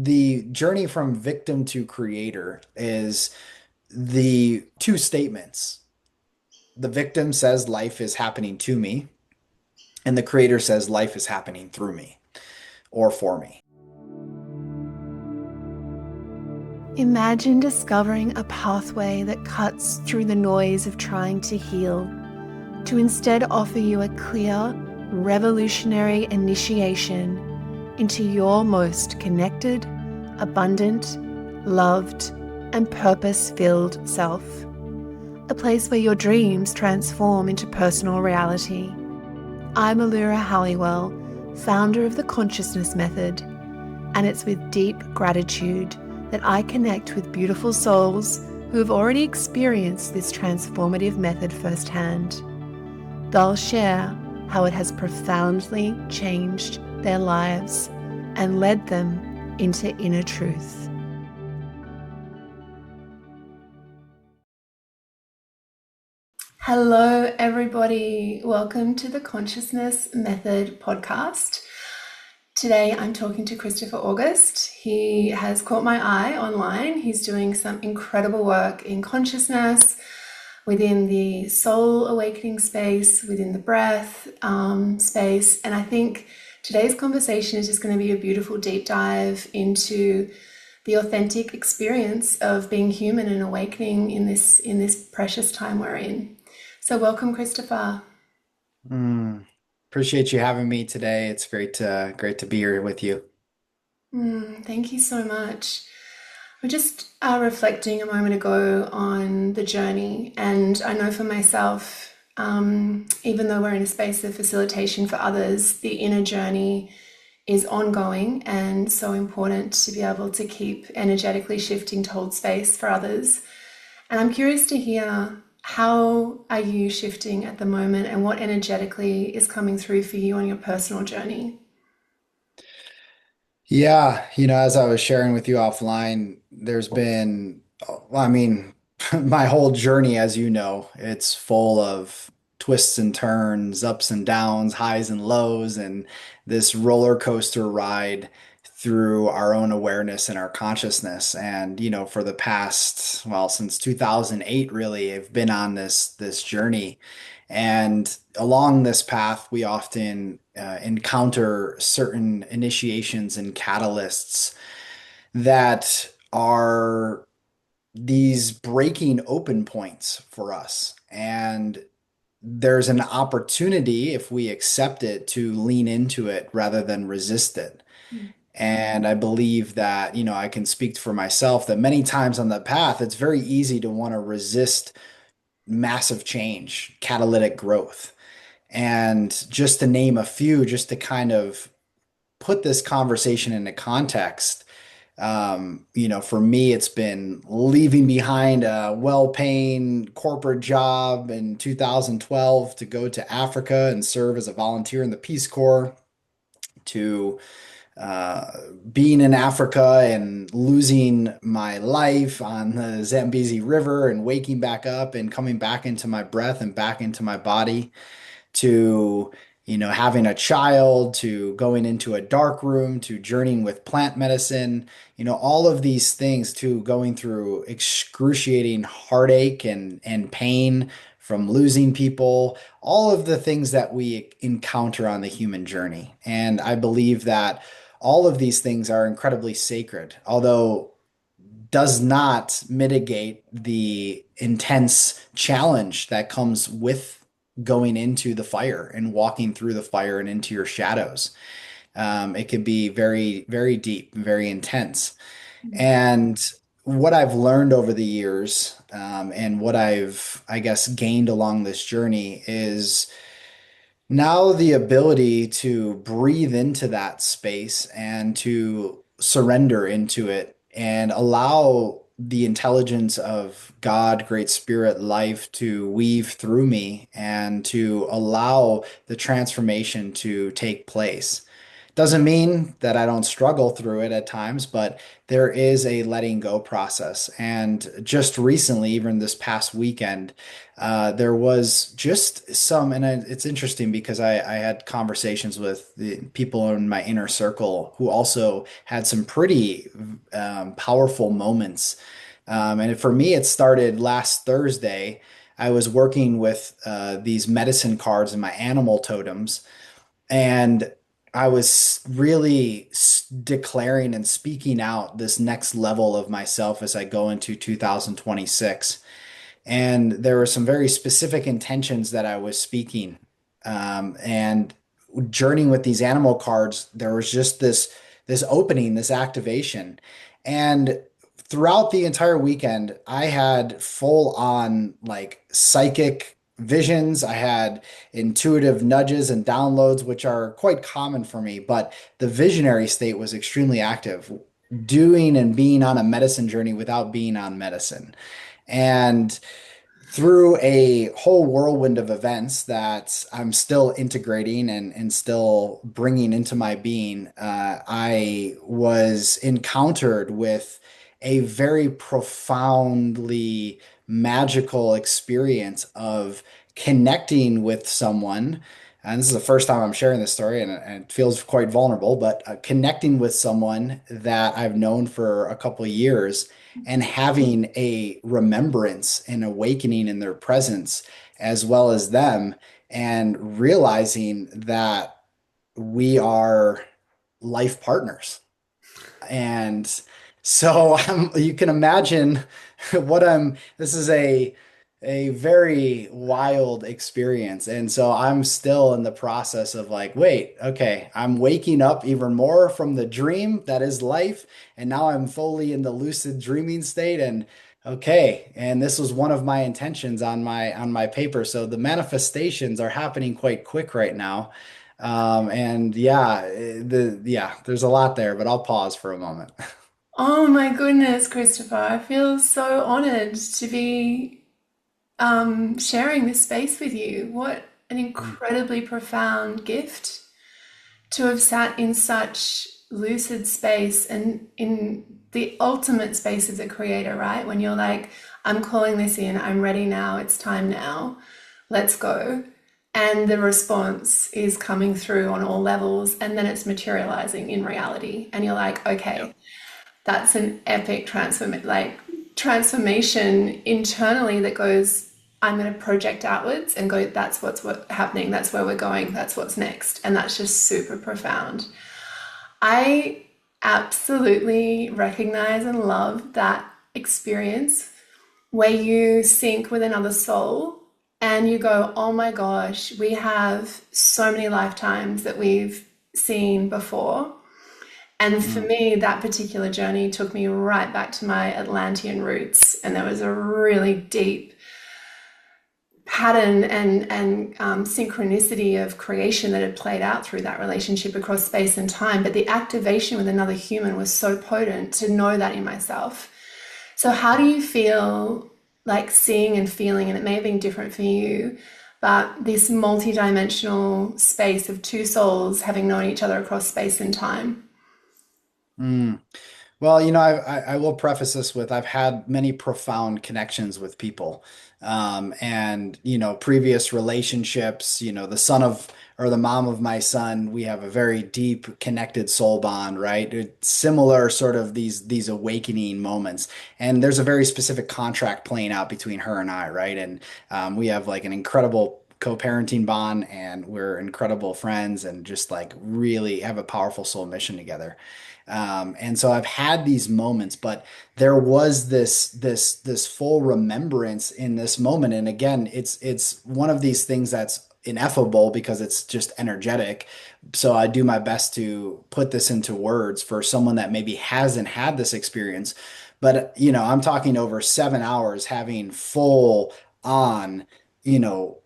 The journey from victim to creator is the two statements. The victim says life is happening to me, and the creator says life is happening through me or for me. Imagine discovering a pathway that cuts through the noise of trying to heal, to instead offer you a clear, revolutionary initiation into your most connected, abundant, loved, and purpose-filled self. A place where your dreams transform into personal reality. I'm Allura Halliwell, founder of the Consciousness Method, and it's with deep gratitude that I connect with beautiful souls who have already experienced this transformative method firsthand. They'll share how it has profoundly changed their lives and led them into inner truth. Hello, everybody. Welcome to the Consciousness Method podcast. Today, I'm talking to Christopher August. He has caught my eye online. He's doing some incredible work in consciousness, within the soul awakening space, within the breath space. And I think today's conversation is just going to be a beautiful deep dive into the authentic experience of being human and awakening in this precious time we're in. So welcome, Christopher. Appreciate you having me today. It's great to be here with you. Thank you so much. We're just reflecting a moment ago on the journey, and I know for myself, even though we're in a space of facilitation for others, the inner journey is ongoing and so important to be able to keep energetically shifting to hold space for others. And I'm curious to hear, how are you shifting at the moment and what energetically is coming through for you on your personal journey? Yeah, as I was sharing with you offline, there's been, well, I mean, my whole journey, as you know, it's full of twists and turns, ups and downs, highs and lows, and this roller coaster ride through our own awareness and our consciousness. And, for the past, well, since 2008, really, I've been on this journey. And along this path, we often encounter certain initiations and catalysts that are these breaking open points for us. And there's an opportunity, if we accept it, to lean into it rather than resist it. And I believe that, I can speak for myself that many times on the path, it's very easy to want to resist massive change, catalytic growth. And just to name a few, just to kind of put this conversation into context, for me, it's been leaving behind a well-paying corporate job in 2012 to go to Africa and serve as a volunteer in the Peace Corps, to uh, being in Africa and losing my life on the Zambezi River and waking back up and coming back into my breath and back into my body, to having a child, to going into a dark room, to journeying with plant medicine, all of these things, to going through excruciating heartache and pain from losing people, all of the things that we encounter on the human journey. And I believe that all of these things are incredibly sacred, although does not mitigate the intense challenge that comes with going into the fire and walking through the fire and into your shadows. It could be very, very deep, very intense. And what I've learned over the years, and what I guess, gained along this journey is now the ability to breathe into that space and to surrender into it and allow the intelligence of God, Great Spirit, life to weave through me and to allow the transformation to take place, Doesn't mean that I don't struggle through it at times, but there is a letting go process. And just recently, even this past weekend, there was just some, and it's interesting because I had conversations with the people in my inner circle who also had some pretty powerful moments. And for me, it started last Thursday. I was working with these medicine cards and my animal totems, and I was really declaring and speaking out this next level of myself as I go into 2026. And there were some very specific intentions that I was speaking. And journeying with these animal cards, there was just this opening, this activation. And throughout the entire weekend, I had full on like psychic visions. I had intuitive nudges and downloads, which are quite common for me, but the visionary state was extremely active, doing and being on a medicine journey without being on medicine. And through a whole whirlwind of events that I'm still integrating and still bringing into my being, I was encountered with a very profoundly magical experience of connecting with someone. And this is the first time I'm sharing this story, and it feels quite vulnerable, but connecting with someone that I've known for a couple of years and having a remembrance and awakening in their presence as well as them, and realizing that we are life partners. And so you can imagine this is a very wild experience. And so I'm still in the process of like, wait, okay, I'm waking up even more from the dream that is life. And now I'm fully in the lucid dreaming state. And okay, and this was one of my intentions on my paper. So the manifestations are happening quite quick right now. And yeah, there's a lot there, but I'll pause for a moment. Oh my goodness, Christopher. I feel so honored to be sharing this space with you. What an incredibly profound gift to have sat in such lucid space and in the ultimate space of the creator, right? When you're like, I'm calling this in, I'm ready now, it's time now, let's go. And the response is coming through on all levels, and then it's materializing in reality. And you're like, okay, Yep. that's an epic transformation internally that goes, I'm going to project outwards and go, that's what's happening, that's where we're going, that's what's next. And that's just super profound. I absolutely recognize and love that experience where you sync with another soul and you go, oh my gosh, we have so many lifetimes that we've seen before. And for Mm. me, that particular journey took me right back to my Atlantean roots. And there was a really deep pattern and synchronicity of creation that had played out through that relationship across space and time. But the activation with another human was so potent to know that in myself. So, how do you feel like seeing and feeling? And it may have been different for you, but this multi-dimensional space of two souls having known each other across space and time. Mm. Well, I will preface this with I've had many profound connections with people. And, previous relationships, the son of or the mom of my son, we have a very deep connected soul bond, right? It's similar sort of these awakening moments. And there's a very specific contract playing out between her and I, right? And we have like an incredible co-parenting bond, and we're incredible friends and just like really have a powerful soul mission together. And so I've had these moments, but there was this full remembrance in this moment. And again, it's one of these things that's ineffable because it's just energetic. So I do my best to put this into words for someone that maybe hasn't had this experience. But I'm talking over 7 hours having full on, you know,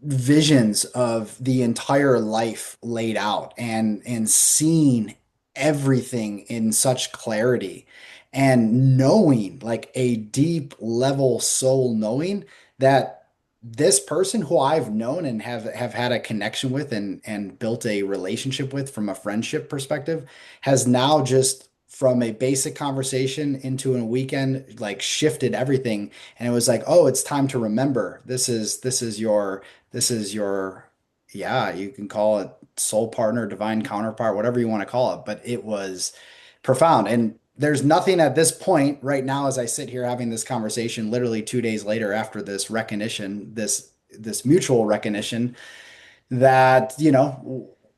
visions of the entire life laid out and seeing everything in such clarity and knowing like a deep level soul knowing that this person who I've known and have had a connection with and built a relationship with from a friendship perspective has now just from a basic conversation into a weekend like shifted everything, and it was like, oh, it's time to remember, this is your yeah, you can call it soul partner, divine counterpart, whatever you want to call it, but it was profound. And there's nothing at this point right now as I sit here having this conversation, literally 2 days later after this recognition, this mutual recognition, that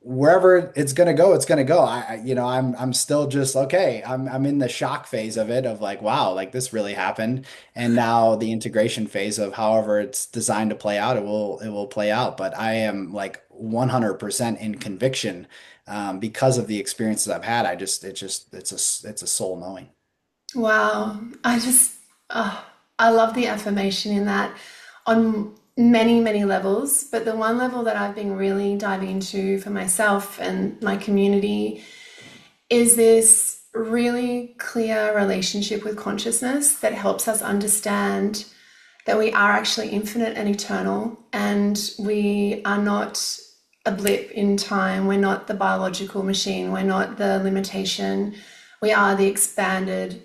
wherever it's gonna go, it's gonna go. I'm still just okay. I'm in the shock phase of it, of like, wow, like this really happened, and now the integration phase of however it's designed to play out, it will play out. But I am like 100% in conviction, because of the experiences I've had. It's a soul knowing. Wow. Oh, I love the affirmation in that on many, many levels. But the one level that I've been really diving into for myself and my community is this really clear relationship with consciousness that helps us understand that we are actually infinite and eternal, and we are not a blip in time. We're not the biological machine. We're not the limitation. We are the expanded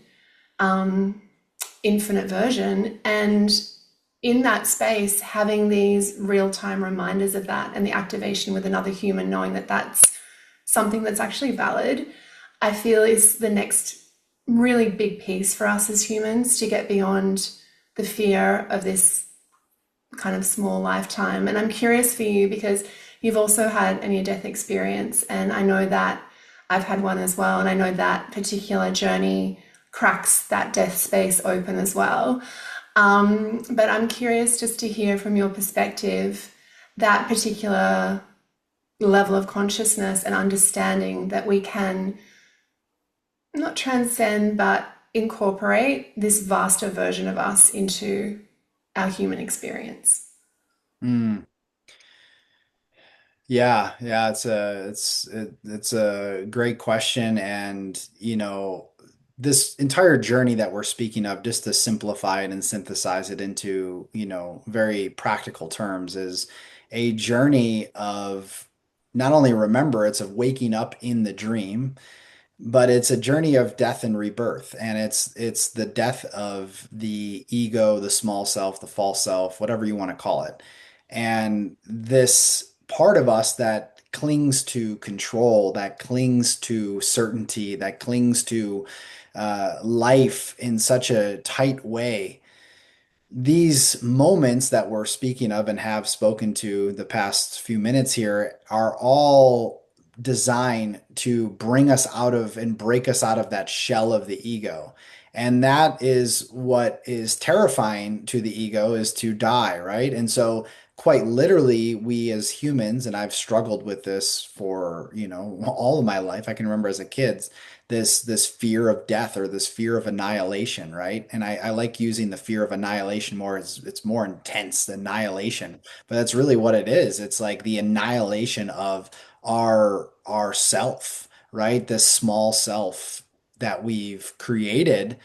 infinite version. And in that space, having these real time reminders of that and the activation with another human, knowing that that's something that's actually valid, I feel is the next really big piece for us as humans to get beyond the fear of this kind of small lifetime. And I'm curious for you because you've also had a near death experience, and I know that I've had one as well. And I know that particular journey cracks that death space open as well. But I'm curious just to hear from your perspective that particular level of consciousness and understanding that we can not transcend, but incorporate this vaster version of us into our human experience. Mm. Yeah, yeah, it's a great question. And this entire journey that we're speaking of, just to simplify it and synthesize it into, very practical terms, is a journey of not only remembrance of waking up in the dream, but it's a journey of death and rebirth. And it's the death of the ego, the small self, the false self, whatever you want to call it. And this part of us that clings to control, that clings to certainty, that clings to life in such a tight way, these moments that we're speaking of and have spoken to the past few minutes here are all designed to bring us out of and break us out of that shell of the ego. And that is what is terrifying to the ego, is to die, right? And so quite literally, we as humans, and I've struggled with this for, all of my life. I can remember as a kid, this fear of death or this fear of annihilation, right? And I like using the fear of annihilation more, as it's more intense than annihilation, but that's really what it is. It's like the annihilation of our self, right? This small self that we've created.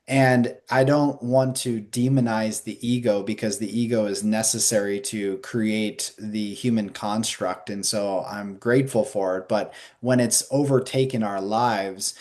And I don't want to demonize the ego, because the ego is necessary to create the human construct. And so I'm grateful for it. But when it's overtaken our lives,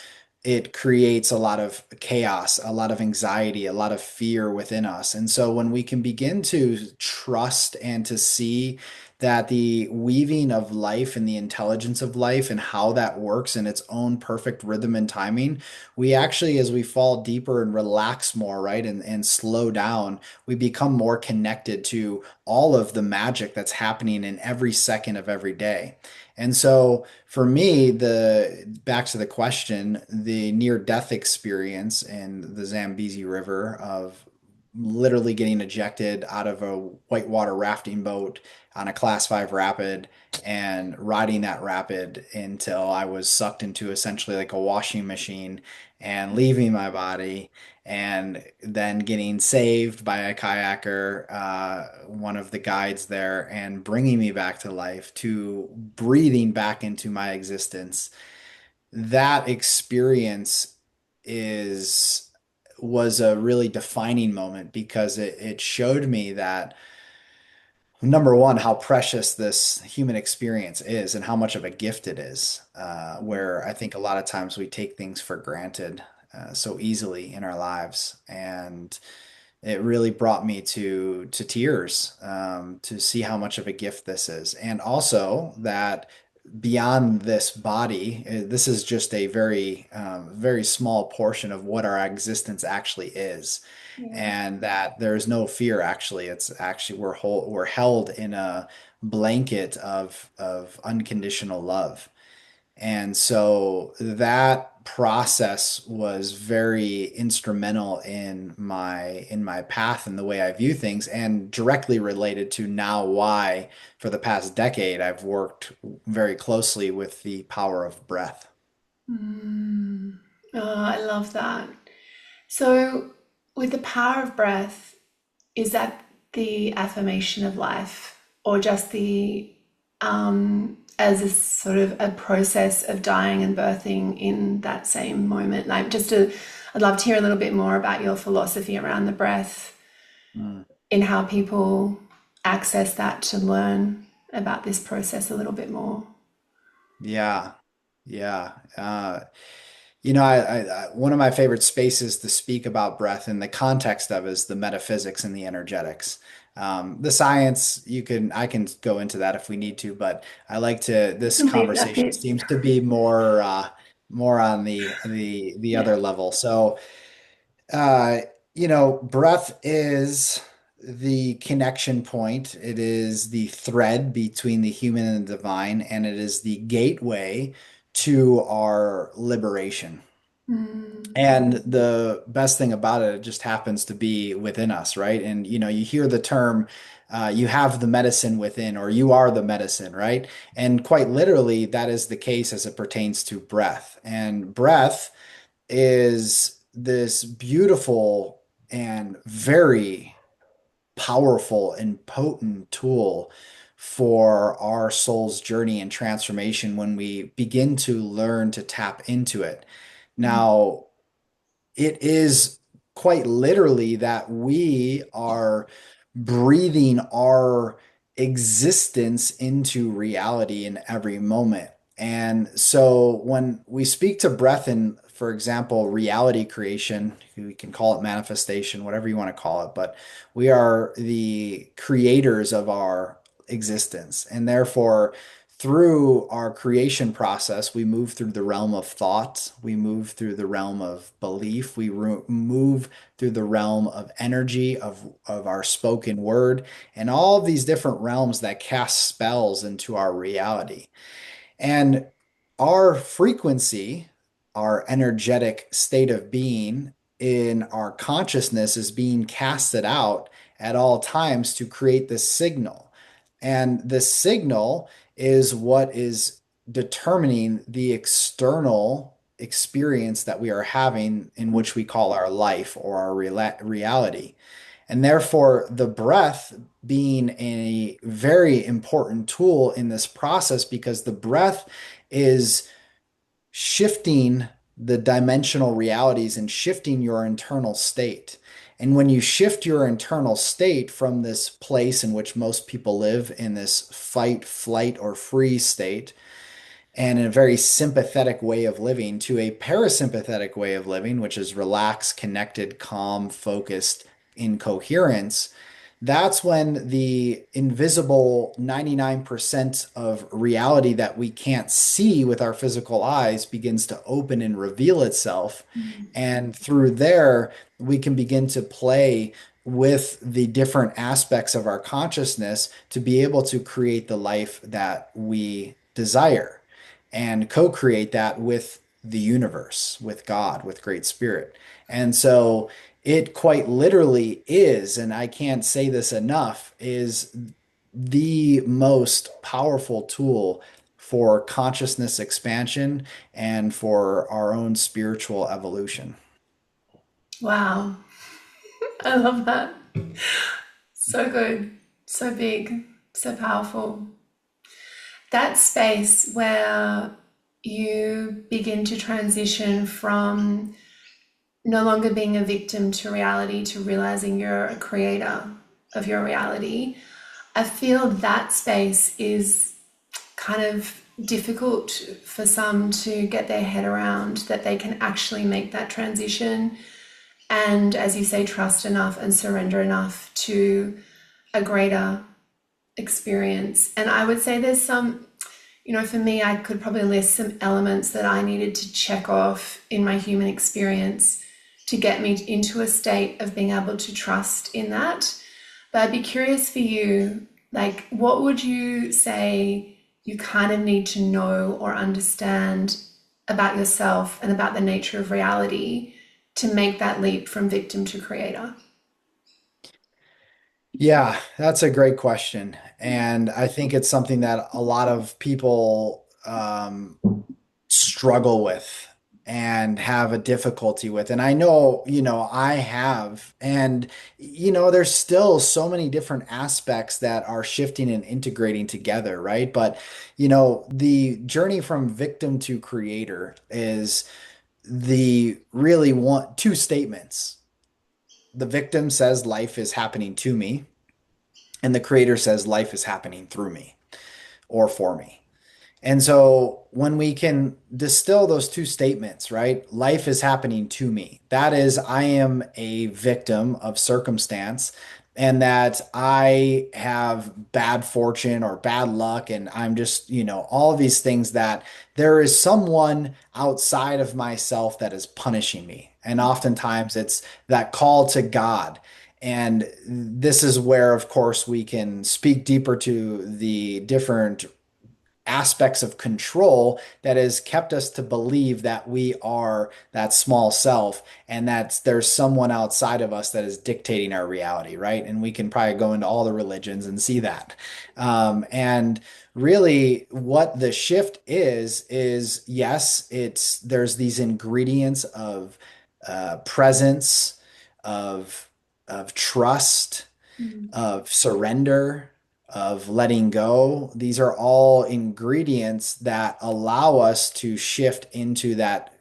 it creates a lot of chaos, a lot of anxiety, a lot of fear within us. And so when we can begin to trust and to see that the weaving of life and the intelligence of life and how that works in its own perfect rhythm and timing, we actually, as we fall deeper and relax more, right, and slow down, we become more connected to all of the magic that's happening in every second of every day. And so for me, the back to the question, the near death experience in the Zambezi River of literally getting ejected out of a whitewater rafting boat on a class 5 rapid and riding that rapid until I was sucked into essentially like a washing machine and leaving my body, and then getting saved by a kayaker, one of the guides there, and bringing me back to life, to breathing back into my existence. That experience is was a really defining moment, because it showed me that number one, how precious this human experience is and how much of a gift it is, where I think a lot of times we take things for granted so easily in our lives. And it really brought me to tears to see how much of a gift this is. And also that beyond this body, this is just a very small portion of what our existence actually is. Yeah. And that there is no fear actually. It's actually we're held in a blanket of unconditional love. And so that process was very instrumental in my path and the way I view things, and directly related to now why for the past decade I've worked very closely with the power of breath. Mm. Oh, I love that. So, with the power of breath, is that the affirmation of life, or just the as a sort of a process of dying and birthing in that same moment? Like, I'd love to hear a little bit more about your philosophy around the breath, Mm. in how people access that to learn about this process a little bit more. Yeah. Yeah. One of my favorite spaces to speak about breath in the context of is the metaphysics and the energetics. The science, I can go into that if we need to, but this Leave that conversation bit. seems to be more on the Yeah. other level. So, uh, breath is the connection point. It is the thread between the human and the divine, and it is the gateway to our liberation. Mm. And the best thing about it, it just happens to be within us, right? And you hear the term, you have the medicine within, or you are the medicine, right? And quite literally, that is the case as it pertains to breath. And breath is this beautiful and very powerful and potent tool for our soul's journey and transformation when we begin to learn to tap into it. Now, it is quite literally that we are breathing our existence into reality in every moment. And so when we speak to breath in, for example, reality creation, we can call it manifestation, whatever you want to call it, but we are the creators of our existence. And therefore, through our creation process, we move through the realm of thought, we move through the realm of belief, move through the realm of energy, of our spoken word, and all of these different realms that cast spells into our reality. And our frequency, our energetic state of being in our consciousness is being casted out at all times to create this signal. And this signal is what is determining the external experience that we are having, in which we call our life or our reality. And therefore, the breath being a very important tool in this process, because the breath is shifting the dimensional realities and shifting your internal state. And when you shift your internal state from this place in which most people live in this fight, flight, or freeze state, and a very sympathetic way of living, to a parasympathetic way of living, which is relaxed, connected, calm, focused, in coherence, that's when the invisible 99% of reality that we can't see with our physical eyes begins to open and reveal itself. And through there, we can begin to play with the different aspects of our consciousness to be able to create the life that we desire and co-create that with the universe, with God, with Great Spirit. And so it quite literally is, and I can't say this enough, is the most powerful tool for consciousness expansion and for our own spiritual evolution. Wow. I love that. So good. So big. So powerful. That space where you begin to transition from no longer being a victim to reality to realizing you're a creator of your reality. I feel that space is kind of difficult for some to get their head around, that they can actually make that transition and, as you say, trust enough and surrender enough to a greater experience. And I would say there's some, for me, I could probably list some elements that I needed to check off in my human experience to get me into a state of being able to trust in that. But I'd be curious for you, like, what would you say you kind of need to know or understand about yourself and about the nature of reality to make that leap from victim to creator? Yeah, that's a great question. And I think it's something that a lot of people struggle with and have a difficulty with. And I know, I have. And, there's still so many different aspects that are shifting and integrating together, right? But, the journey from victim to creator is the really one, two statements. The victim says life is happening to me, and the creator says life is happening through me or for me. And so when we can distill those two statements, right? Life is happening to me. That is, I am a victim of circumstance and that I have bad fortune or bad luck. And I'm just, all of these things that there is someone outside of myself that is punishing me. And oftentimes it's that call to God. And this is where, of course, we can speak deeper to the different aspects of control that has kept us to believe that we are that small self and that there's someone outside of us that is dictating our reality, right? And we can probably go into all the religions and see that. And really what the shift is yes, there's these ingredients of presence, of trust, of surrender, of letting go. These are all ingredients that allow us to shift into that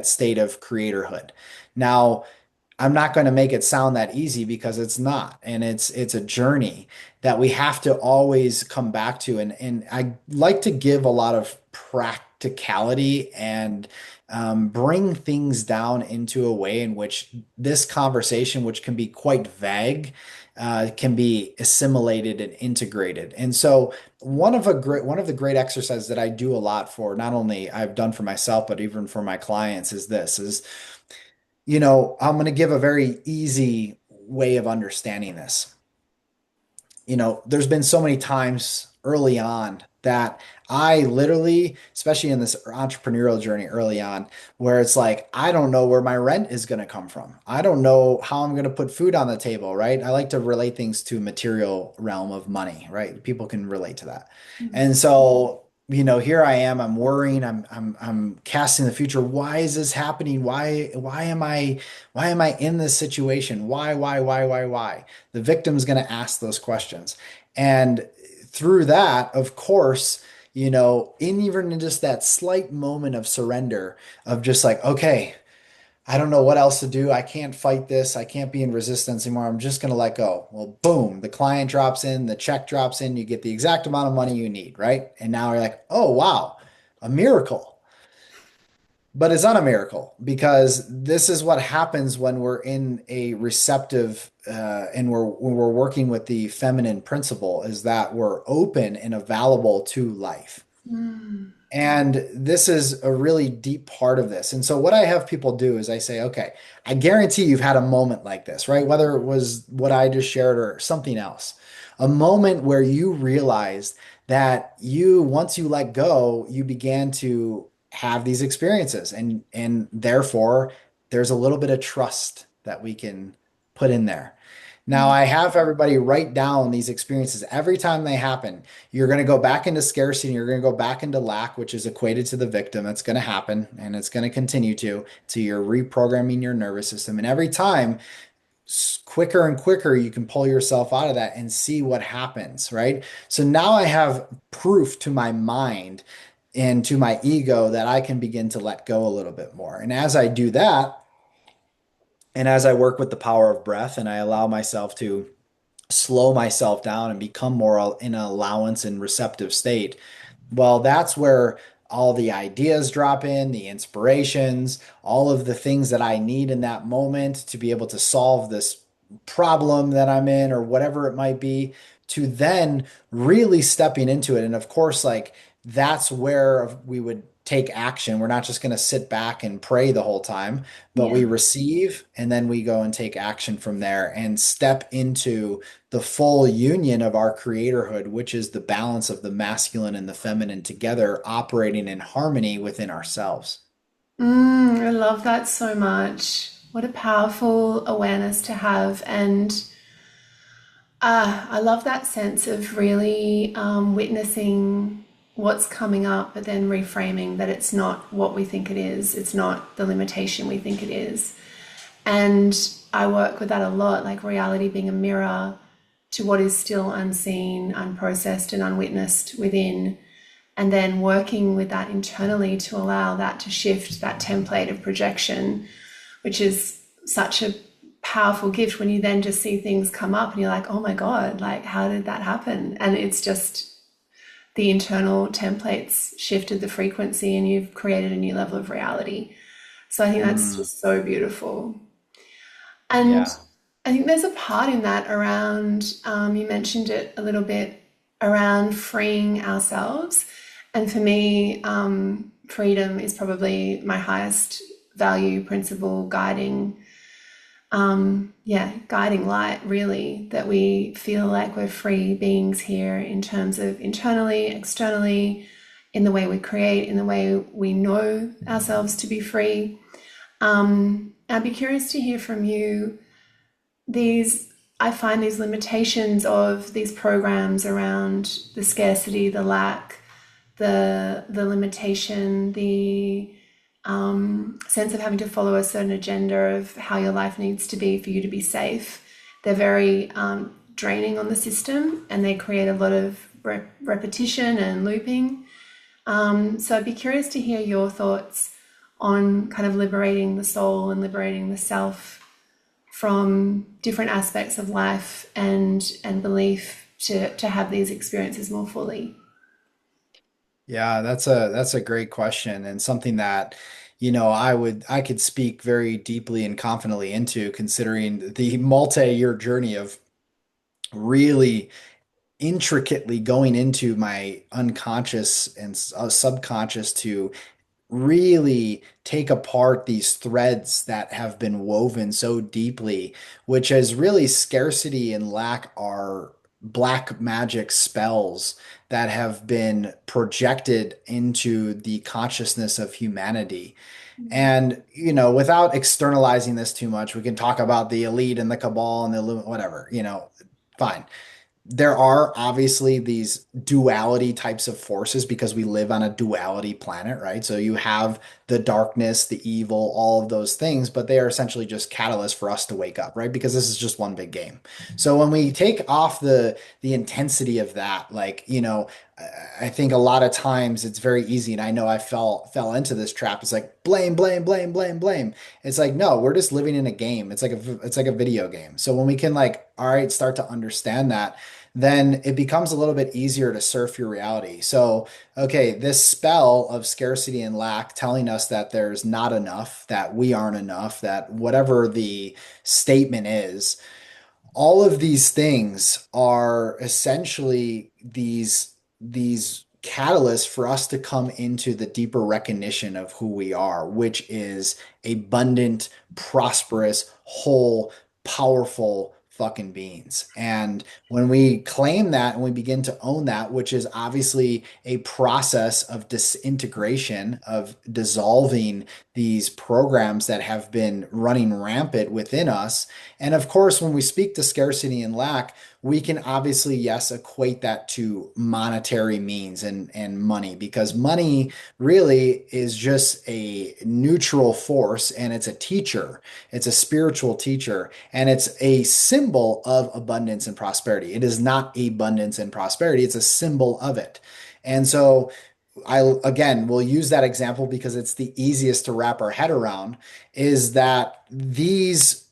state of creatorhood. Now, I'm not going to make it sound that easy because it's not. And it's a journey that we have to always come back to. And I like to give a lot of practicality and bring things down into a way in which this conversation, which can be quite vague, can be assimilated and integrated. And so one of the great exercises that I do a lot for not only I've done for myself, but even for my clients is this is, I'm going to give a very easy way of understanding this. There's been so many times early on that I literally, especially in this entrepreneurial journey early on, where it's like, I don't know where my rent is going to come from. I don't know how I'm going to put food on the table, right? I like to relate things to material realm of money, right? People can relate to that. And so, here I am, I'm worrying, I'm casting the future. Why is this happening? Why am I in this situation? Why? The victim's going to ask those questions. And through that, of course, in even just that slight moment of surrender, of just like, okay, I don't know what else to do. I can't fight this. I can't be in resistance anymore. I'm just going to let go. Well, boom, the client drops in, the check drops in, you get the exact amount of money you need, right? And now you're like, oh, wow, a miracle. But it's not a miracle because this is what happens when we're in a receptive and when we're working with the feminine principle is that we're open and available to life. Mm. And this is a really deep part of this. And so what I have people do is I say, okay, I guarantee you've had a moment like this, right? Whether it was what I just shared or something else, a moment where you realized that once you let go, you began to have these experiences and therefore there's a little bit of trust that we can put in there. Now, Mm. I have everybody write down these experiences every time they happen. You're going to go back into scarcity. You're going to go back into lack, which is equated to the victim. That's going to happen and it's going to continue to. So you're reprogramming your nervous system. And every time, quicker and quicker, you can pull yourself out of that and see what happens, right? So now I have proof to my mind and to my ego that I can begin to let go a little bit more. And as I do that, and as I work with the power of breath and I allow myself to slow myself down and become more in an allowance and receptive state. Well, that's where all the ideas drop in, the inspirations, all of the things that I need in that moment to be able to solve this problem that I'm in or whatever it might be, to then really stepping into it. And of course, like that's where we would take action. We're not just going to sit back and pray the whole time, but we Yeah. receive and then we go and take action from there and step into the full union of our creatorhood, which is the balance of the masculine and the feminine together operating in harmony within ourselves. I love that so much. What a powerful awareness to have. And I love that sense of really witnessing what's coming up, but then reframing that it's not what we think it is. It's not the limitation we think it is. And I work with that a lot, like reality being a mirror to what is still unseen, unprocessed, and unwitnessed within. And then working with that internally to allow that to shift that template of projection, which is such a powerful gift when you then just see things come up and you're like, oh my God, like, how did that happen? And it's just the internal templates shifted the frequency and you've created a new level of reality. So I think that's Mm, just so beautiful. And yeah. I think there's a part in that around, you mentioned it a little bit, around freeing ourselves. And for me, freedom is probably my highest value, principle, guiding light, really, that we feel like we're free beings here in terms of internally, externally, in the way we create, in the way we know ourselves to be free. I'd be curious to hear from you. I find these limitations of these programs around the scarcity, the lack, the limitation, the sense of having to follow a certain agenda of how your life needs to be for you to be safe. They're very draining on the system, and they create a lot of repetition and looping. So I'd be curious to hear your thoughts on kind of liberating the soul and liberating the self from different aspects of life and belief to have these experiences more fully. Yeah, that's a great question and something that, I could speak very deeply and confidently into considering the multi-year journey of really intricately going into my unconscious and subconscious to really take apart these threads that have been woven so deeply, which is really scarcity and lack are black magic spells that have been projected into the consciousness of humanity. And, without externalizing this too much, we can talk about the elite and the cabal and the whatever, fine. There are obviously these duality types of forces because we live on a duality planet, right? So you have the darkness, the evil, all of those things, but they are essentially just catalysts for us to wake up, right? Because this is just one big game. So when we take off the intensity of that, like, I think a lot of times it's very easy, and I know I fell into this trap. It's like blame, blame, blame, blame, blame. It's like, no, we're just living in a game. It's like a video game. So when we can like, all right, start to understand that, then it becomes a little bit easier to surf your reality. So, okay, this spell of scarcity and lack telling us that there's not enough, that we aren't enough, that whatever the statement is, all of these things are essentially these catalysts for us to come into the deeper recognition of who we are, which is abundant, prosperous, whole, powerful fucking beings. And when we claim that and we begin to own that, which is obviously a process of disintegration, of dissolving these programs that have been running rampant within us. And of course, when we speak to scarcity and lack, we can obviously, yes, equate that to monetary means and money, because money really is just a neutral force and it's a teacher. It's a spiritual teacher and it's a symbol of abundance and prosperity. It is not abundance and prosperity, it's a symbol of it. And so I again will use that example because it's the easiest to wrap our head around is that this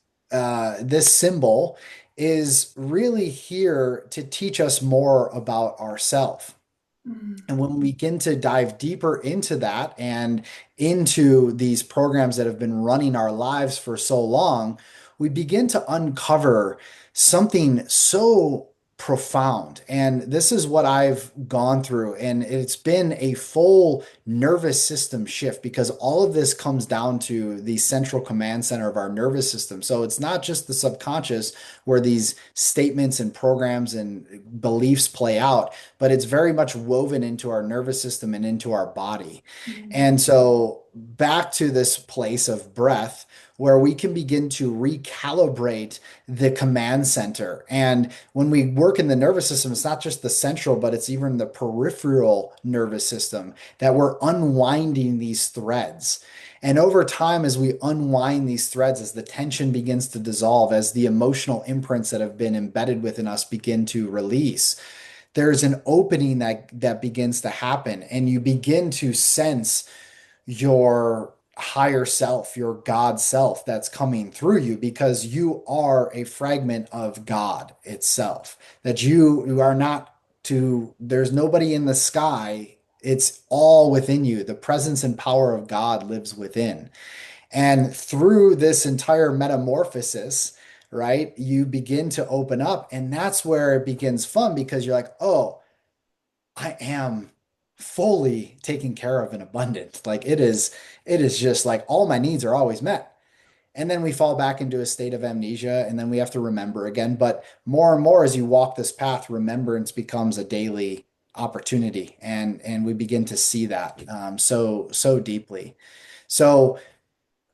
symbol is really here to teach us more about ourselves. Mm. And when we begin to dive deeper into that and into these programs that have been running our lives for so long, we begin to uncover something so profound. And this is what I've gone through. And it's been a full nervous system shift because all of this comes down to the central command center of our nervous system. So it's not just the subconscious where these statements and programs and beliefs play out, but it's very much woven into our nervous system and into our body. Mm. And so back to this place of breath where we can begin to recalibrate the command center. And when we work in the nervous system, it's not just the central, but it's even the peripheral nervous system that we're unwinding these threads. And over time, as we unwind these threads, as the tension begins to dissolve, as the emotional imprints that have been embedded within us begin to release, there's an opening that begins to happen, and you begin to sense your higher self, your God self that's coming through you because you are a fragment of God itself. That you are not there's nobody in the sky. It's all within you. The presence and power of God lives within. And through this entire metamorphosis, right, you begin to open up. And that's where it begins fun because you're like, oh, I am fully taken care of in abundance. Like it is just like all my needs are always met. And then we fall back into a state of amnesia and then we have to remember again. But more and more as you walk this path, remembrance becomes a daily opportunity. And we begin to see that so deeply. So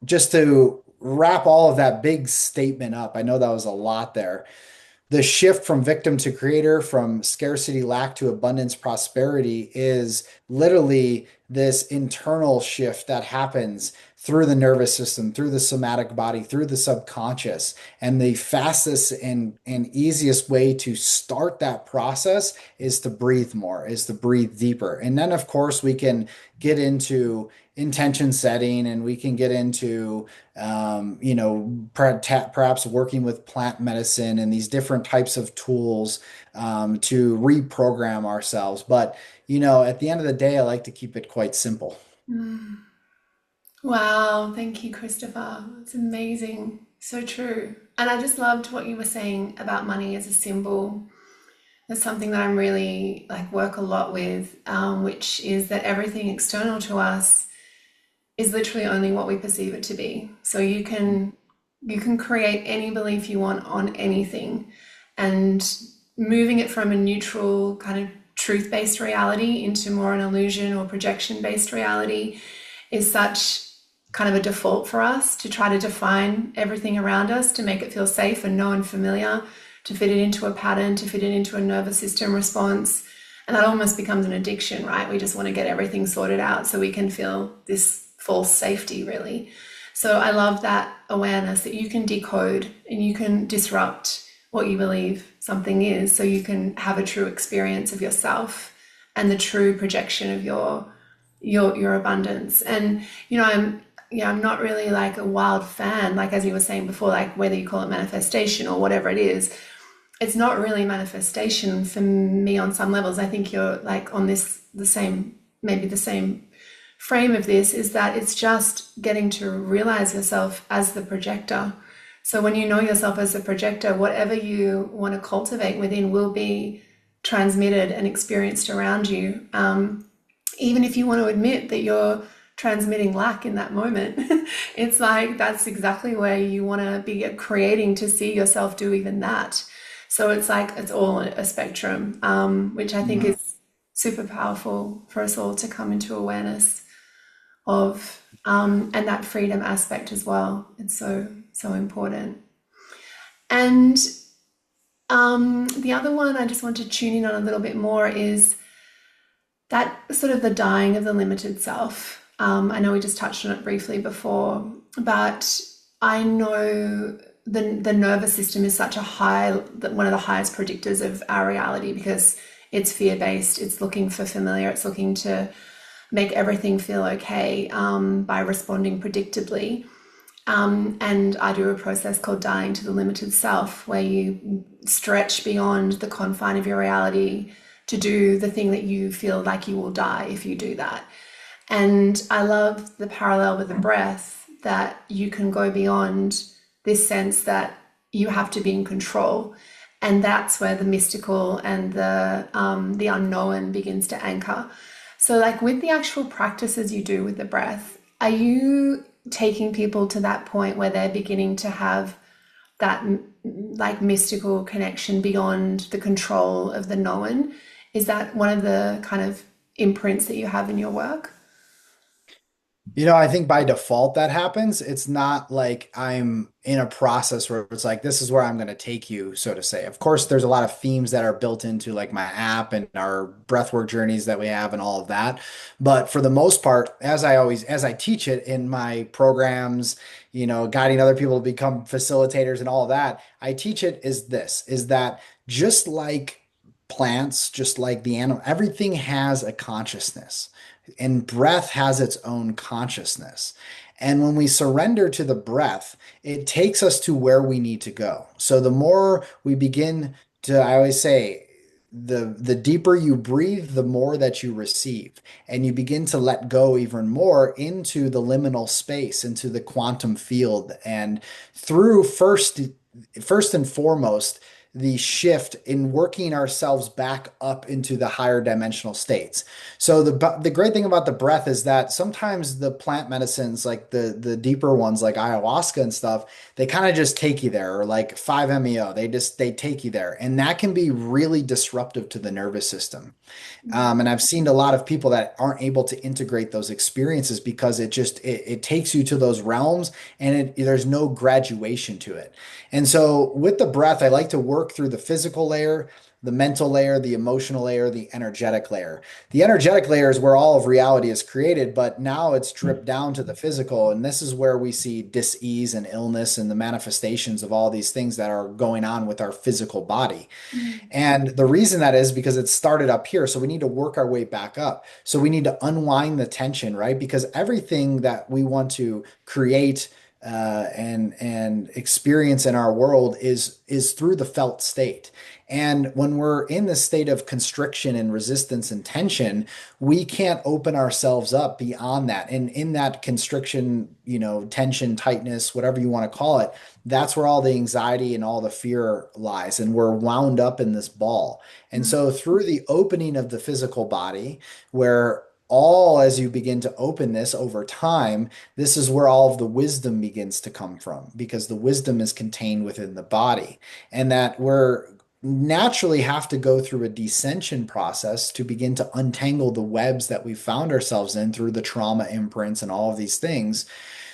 just to wrap all of that big statement up, I know that was a lot there. The shift from victim to creator, from scarcity, lack to abundance, prosperity is literally this internal shift that happens through the nervous system, through the somatic body, through the subconscious. And the fastest and easiest way to start that process is to breathe more, is to breathe deeper. And then, of course, we can get into intention setting and we can get into perhaps working with plant medicine and these different types of tools to reprogram ourselves. But, at the end of the day, I like to keep it quite simple. Mm. Wow, thank you, Christopher. It's amazing. So true. And I just loved what you were saying about money as a symbol. That's something that I'm really like work a lot with, which is that everything external to us is literally only what we perceive it to be. So you can create any belief you want on anything, and moving it from a neutral kind of truth-based reality into more an illusion or projection-based reality is such kind of a default for us to try to define everything around us to make it feel safe and known and familiar, to fit it into a pattern, to fit it into a nervous system response. And that almost becomes an addiction, right? We just want to get everything sorted out so we can feel this false safety, really. So I love that awareness that you can decode and you can disrupt what you believe something is so you can have a true experience of yourself and the true projection of your abundance. And I'm not really like a wild fan, like as you were saying before, like whether you call it manifestation or whatever it is, it's not really manifestation for me on some levels. I think you're like on maybe the same frame of this, is that it's just getting to realize yourself as the projector. So when you know yourself as a projector, whatever you want to cultivate within will be transmitted and experienced around you. Even if you want to admit that you're transmitting lack in that moment, it's like that's exactly where you want to be creating to see yourself do even that. So it's like it's all a spectrum, which I think Mhm. is super powerful for us all to come into awareness of, and that freedom aspect as well. It's so important. And the other one I just want to tune in on a little bit more is that sort of the dying of the limited self. I know we just touched on it briefly before, but I know the nervous system is such one of the highest predictors of our reality because it's fear-based. It's looking for familiar. It's looking to make everything feel okay by responding predictably. And I do a process called dying to the limited self, where you stretch beyond the confine of your reality to do the thing that you feel like you will die if you do that. And I love the parallel with the breath, that you can go beyond this sense that you have to be in control. And that's where the mystical and the unknown begins to anchor. So, like with the actual practices you do with the breath, are you taking people to that point where they're beginning to have that like mystical connection beyond the control of the known? Is that one of the kind of imprints that you have in your work? I think by default that happens. It's not like I'm in a process where it's like, this is where I'm going to take you, so to say. Of course, there's a lot of themes that are built into like my app and our breathwork journeys that we have and all of that. But for the most part, as I teach it in my programs, guiding other people to become facilitators and all of that, I teach it is that just like plants, just like the animal, everything has a consciousness and breath has its own consciousness. And when we surrender to the breath, it takes us to where we need to go. So the more we begin to, I always say, the deeper you breathe, the more that you receive. And you begin to let go even more into the liminal space, into the quantum field. And through first and foremost, the shift in working ourselves back up into the higher dimensional states. So the great thing about the breath is that sometimes the plant medicines, like the deeper ones like ayahuasca and stuff, they kind of just take you there, or like 5-MeO, they take you there, and that can be really disruptive to the nervous system. And I've seen a lot of people that aren't able to integrate those experiences because it takes you to those realms and there's no graduation to it. And so with the breath, I like to work through the physical layer, the mental layer, the emotional layer, the energetic layer. The energetic layer is where all of reality is created, but now it's dripped down to the physical. And this is where we see dis-ease and illness and the manifestations of all these things that are going on with our physical body. And the reason that is because it started up here. So we need to work our way back up. So we need to unwind the tension, right? Because everything that we want to create and experience in our world is through the felt state. And when we're in the state of constriction and resistance and tension, we can't open ourselves up beyond that. And in that constriction, tension, tightness, whatever you want to call it, that's where all the anxiety and all the fear lies. And we're wound up in this ball. And so through the opening of the physical body, where all as you begin to open this over time, this is where all of the wisdom begins to come from because the wisdom is contained within the body. And that we're naturally have to go through a descension process to begin to untangle the webs that we found ourselves in through the trauma imprints and all of these things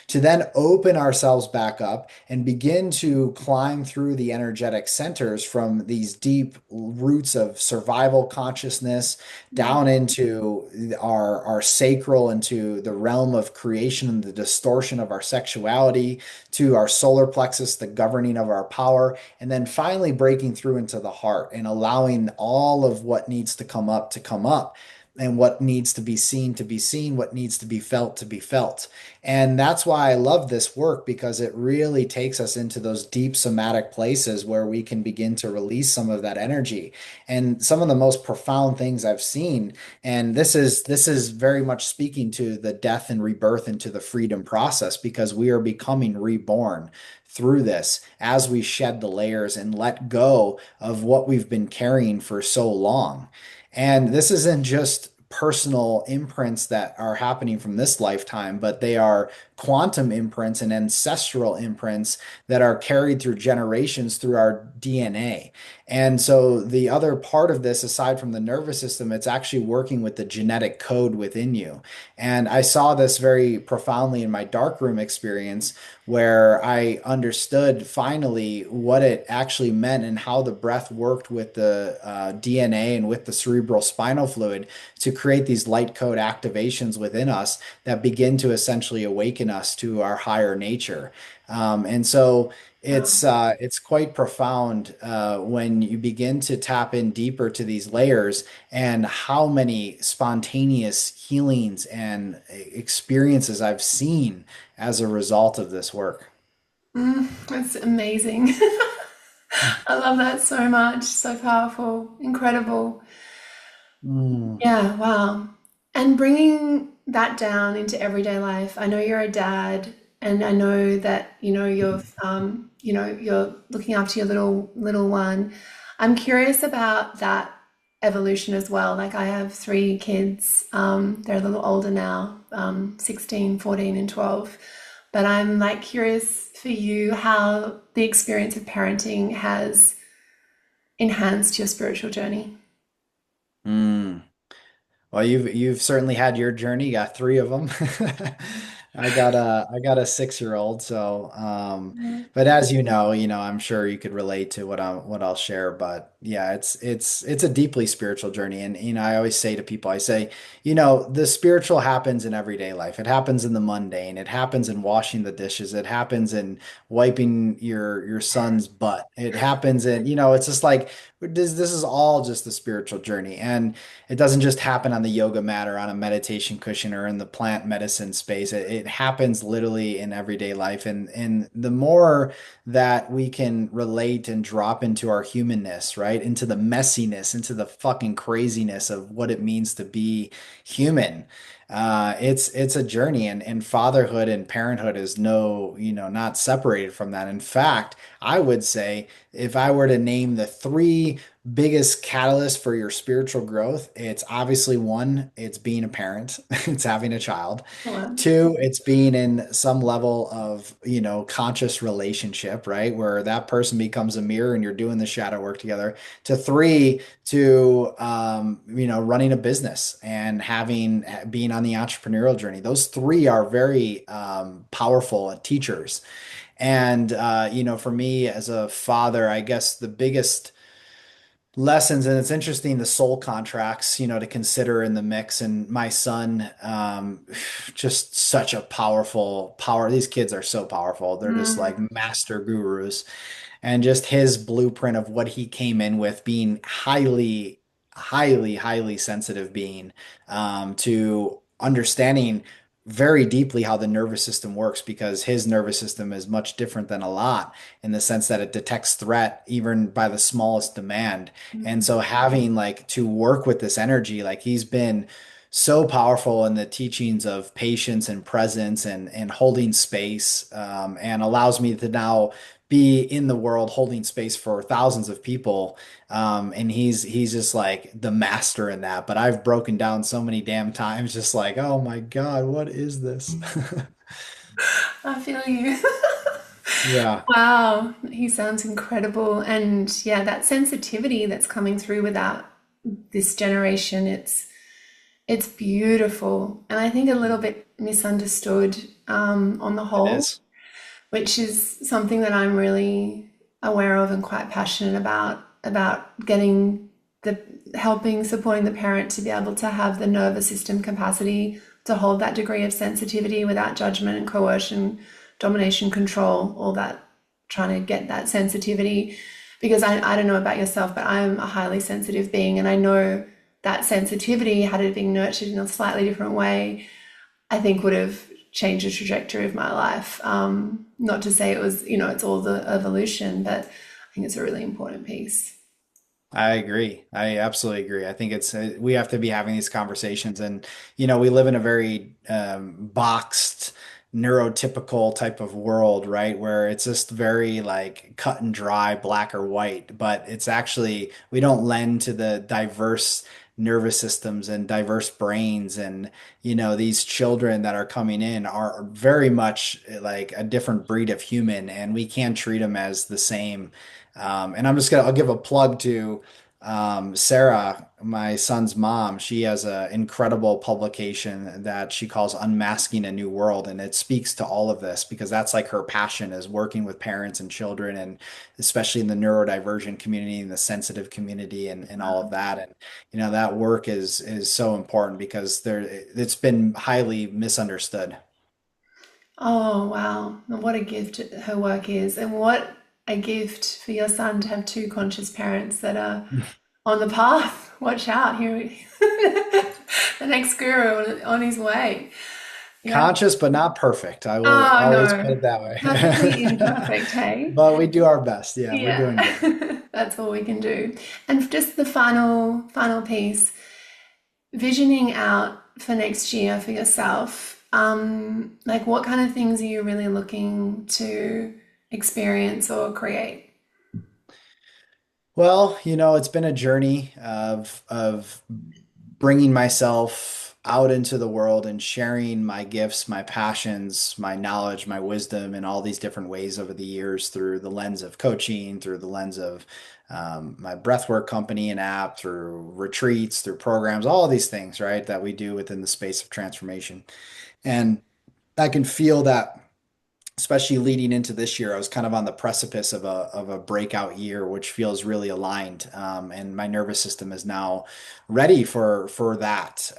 to then open ourselves back up and begin to climb through the energetic centers from these deep roots of survival consciousness down into our sacral, into the realm of creation and the distortion of our sexuality, to our solar plexus, the governing of our power, and then finally breaking through into the heart and allowing all of what needs to come up and what needs to be seen, what needs to be felt. And that's why I love this work because it really takes us into those deep somatic places where we can begin to release some of that energy. And some of the most profound things I've seen, and this is very much speaking to the death and rebirth into the freedom process because we are becoming reborn through this as we shed the layers and let go of what we've been carrying for so long. And this isn't just personal imprints that are happening from this lifetime, but they are quantum imprints and ancestral imprints that are carried through generations through our DNA. And so the other part of this, aside from the nervous system, it's actually working with the genetic code within you. And I saw this very profoundly in my darkroom experience where I understood finally what it actually meant and how the breath worked with the DNA and with the cerebral spinal fluid to create these light code activations within us that begin to essentially awaken us to our higher nature. And so it's quite profound when you begin to tap in deeper to these layers and how many spontaneous healings and experiences I've seen as a result of this work. That's amazing. I love that so much. So powerful, incredible. Mm. Yeah, wow. And bringing that down into everyday life. I know you're a dad, and I know that you're looking after your little one. I'm curious about that evolution as well. Like I have three kids. They're a little older now, 16, 14, and 12. But I'm like curious for you how the experience of parenting has enhanced your spiritual journey. Mm. Well, you've certainly had your journey. You got three of them. I got a 6-year old. So, but as I'm sure you could relate to what I'll share. But yeah, it's a deeply spiritual journey. And I always say to people, I say, the spiritual happens in everyday life. It happens in the mundane. It happens in washing the dishes. It happens in wiping your son's butt. It happens in, it's just like this is all just the spiritual journey. And it doesn't just happen on the yoga mat or on a meditation cushion or in the plant medicine space. It happens literally in everyday life. And the more that we can relate and drop into our humanness, right? Into the messiness, into the fucking craziness of what it means to be human. It's a journey, and fatherhood and parenthood is not separated from that. In fact, I would say if I were to name the three biggest catalyst for your spiritual growth, it's obviously one, it's being a parent, it's having a child. Wow. Two, it's being in some level of, conscious relationship, right? Where that person becomes a mirror and you're doing the shadow work together. To three, to running a business and being on the entrepreneurial journey. Those three are very powerful teachers. And for me as a father, I guess the biggest lessons, and it's interesting, the soul contracts, to consider in the mix. And my son, just such a powerful power. These kids are so powerful. They're just like Mm. master gurus. And just his blueprint of what he came in with, being highly, highly, highly sensitive being, to understanding very deeply how the nervous system works, because his nervous system is much different than a lot, in the sense that it detects threat even by the smallest demand. And Mm. so having like to work with this energy, like he's been so powerful in the teachings of patience and presence and holding space, and allows me to now be in the world holding space for thousands of people. And he's just like the master in that. But I've broken down so many damn times, just like, oh my God, what is this? I feel you. Yeah, Wow, he sounds incredible. And yeah, that sensitivity that's coming through without this generation, it's beautiful. And I think a little bit misunderstood on the it whole, is. which is something that I'm really aware of and quite passionate about getting the helping supporting the parent to be able to have the nervous system capacity to hold that degree of sensitivity without judgment and coercion, domination, control, all that, trying to get that sensitivity. Because I don't know about yourself, but I'm a highly sensitive being, and I know that sensitivity, had it been nurtured in a slightly different way, I think would have changed the trajectory of my life. Not to say it was, it's all the evolution, but I think it's a really important piece. I agree. I absolutely agree. I think we have to be having these conversations, and we live in a very boxed, neurotypical type of world, right? Where it's just very like cut and dry, black or white. But it's actually we don't lend to the diverse nervous systems and diverse brains, and these children that are coming in are very much like a different breed of human, and we can't treat them as the same. And I'll give a plug to Sarah, my son's mom. She has an incredible publication that she calls Unmasking a New World. And it speaks to all of this, because that's like her passion, is working with parents and children, and especially in the neurodivergent community and the sensitive community, and all of that. And that work is so important, because it's been highly misunderstood. Oh, wow. And what a gift her work is. And what a gift for your son to have two conscious parents that are on the path. Watch out, here, the next guru on his way. Yeah. Conscious, but not perfect. I will Oh, always put no. it that Perfectly way. imperfect, hey? But we do our best. Yeah, we're Yeah. doing good. That's all we can do. And just the final piece, visioning out for next year for yourself. Like what kind of things are you really looking to experience or create? Well, it's been a journey of bringing myself out into the world and sharing my gifts, my passions, my knowledge, my wisdom in all these different ways over the years through the lens of coaching, through the lens of my breathwork company and app, through retreats, through programs, all of these things, right, that we do within the space of transformation. And I can feel that especially leading into this year, I was kind of on the precipice of a breakout year, which feels really aligned. And my nervous system is now ready for that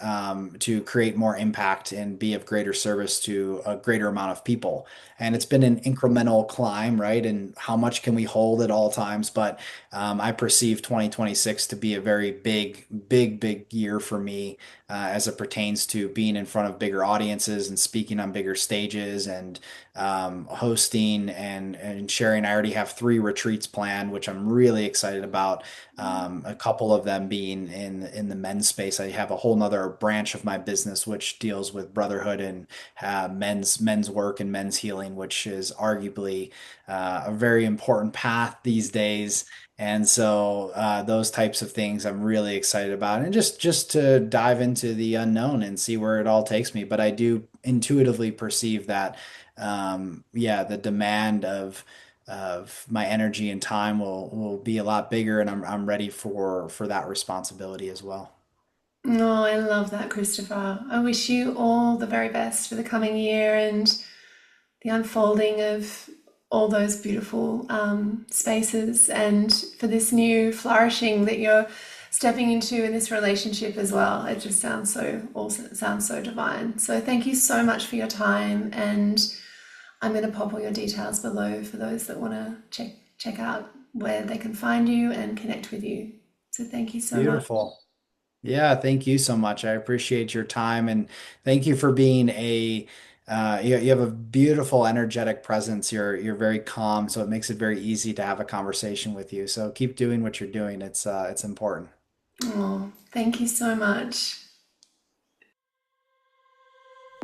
to create more impact and be of greater service to a greater amount of people. And it's been an incremental climb, right? And how much can we hold at all times? But I perceive 2026 to be a very big year for me as it pertains to being in front of bigger audiences and speaking on bigger stages and hosting and sharing. I already have 3 retreats planned, which I'm really excited about. A couple of them being in the men's space. I have a whole nother branch of my business which deals with brotherhood and men's work and men's healing, which is arguably a very important path these days. And so those types of things I'm really excited about, and just to dive into the unknown and see where it all takes me. But I do intuitively perceive that yeah, the demand of my energy and time will be a lot bigger, and I'm ready for that responsibility as well. Oh, I love that, Christopher. I wish you all the very best for the coming year and the unfolding of all those beautiful spaces and for this new flourishing that you're stepping into in this relationship as well. It just sounds so awesome. It sounds so divine. So thank you so much for your time, and I'm going to pop all your details below for those that want to check out where they can find you and connect with you. So thank you so much. Beautiful. Yeah, thank you so much. I appreciate your time, and thank you for being you have a beautiful energetic presence. You're very calm, so it makes it very easy to have a conversation with you. So keep doing what you're doing. It's important. Oh, thank you so much.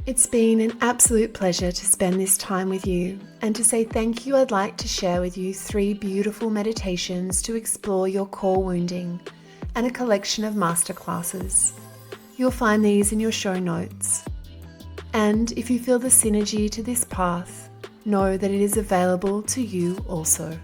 It's been an absolute pleasure to spend this time with you, and to say thank you, I'd like to share with you 3 beautiful meditations to explore your core wounding and a collection of masterclasses. You'll find these in your show notes. And if you feel the synergy to this path, know that it is available to you also.